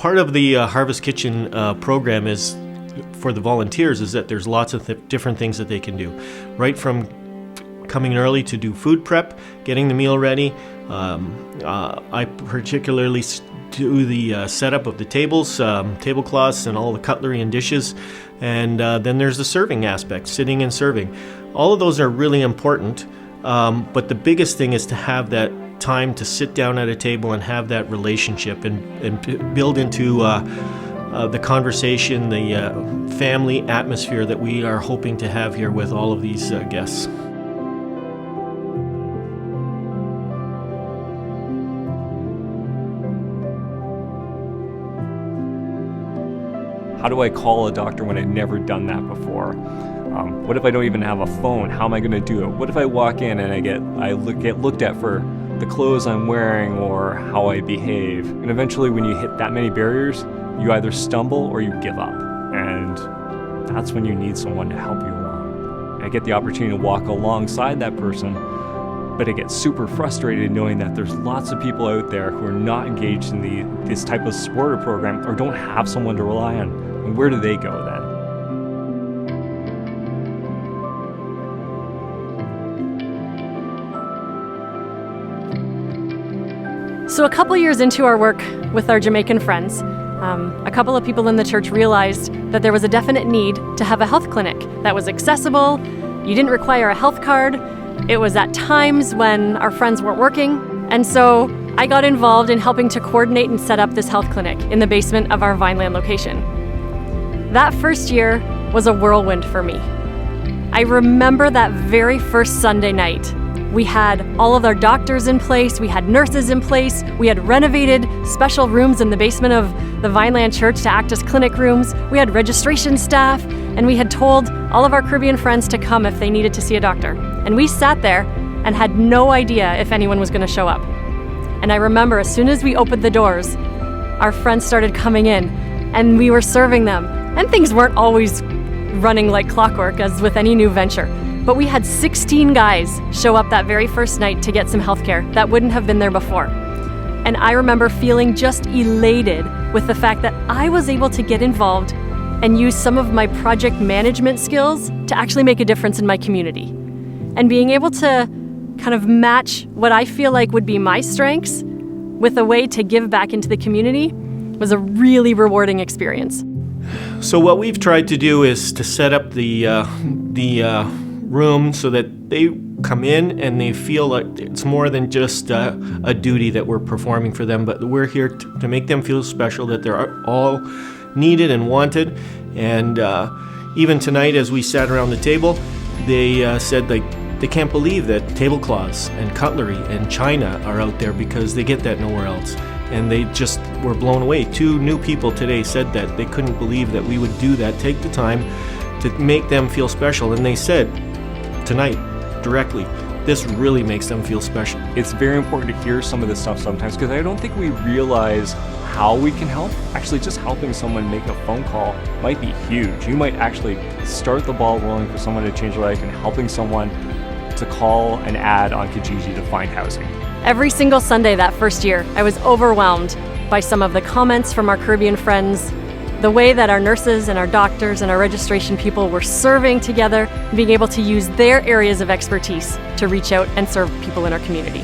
part of the Harvest Kitchen program is for the volunteers is that there's lots of different things that they can do, right from coming early to do food prep, getting the meal ready. I particularly do the setup of the tables, tablecloths, and all the cutlery and dishes. And then there's the serving aspect, sitting and serving. All of those are really important, but the biggest thing is to have that time to sit down at a table and have that relationship and build into the conversation, the family atmosphere that we are hoping to have here with all of these guests. How do I call a doctor when I've never done that before? What if I don't even have a phone? How am I going to do it? What if I walk in and I get looked at for the clothes I'm wearing or how I behave? And eventually when you hit that many barriers, you either stumble or you give up. And that's when you need someone to help you along. I get the opportunity to walk alongside that person, but I get super frustrated knowing that there's lots of people out there who are not engaged in this type of sport or program or don't have someone to rely on. And where do they go then? So a couple years into our work with our Jamaican friends, a couple of people in the church realized that there was a definite need to have a health clinic that was accessible. You didn't require a health card. It was at times when our friends weren't working. And so I got involved in helping to coordinate and set up this health clinic in the basement of our Vineland location. That first year was a whirlwind for me. I remember that very first Sunday night. We had all of our doctors in place, we had nurses in place, we had renovated special rooms in the basement of the Vineland Church to act as clinic rooms, we had registration staff, and we had told all of our Caribbean friends to come if they needed to see a doctor. And we sat there and had no idea if anyone was going to show up. And I remember as soon as we opened the doors, our friends started coming in and we were serving them. And things weren't always running like clockwork as with any new venture. But we had 16 guys show up that very first night to get some healthcare that wouldn't have been there before. And I remember feeling just elated with the fact that I was able to get involved and use some of my project management skills to actually make a difference in my community. And being able to kind of match what I feel like would be my strengths with a way to give back into the community was a really rewarding experience. So what we've tried to do is to set up the room so that they come in and they feel like it's more than just a duty that we're performing for them, but we're here to make them feel special, that they're all needed and wanted. And even tonight as we sat around the table, they said they can't believe that tablecloths and cutlery and china are out there because they get that nowhere else. And they just were blown away. 2 new people today said that they couldn't believe that we would do that, take the time to make them feel special. And they said tonight, directly, this really makes them feel special. It's very important to hear some of this stuff sometimes because I don't think we realize how we can help. Actually, just helping someone make a phone call might be huge. You might actually start the ball rolling for someone to change their life and helping someone to call an ad on Kijiji to find housing. Every single Sunday that first year, I was overwhelmed by some of the comments from our Caribbean friends, the way that our nurses and our doctors and our registration people were serving together, being able to use their areas of expertise to reach out and serve people in our community.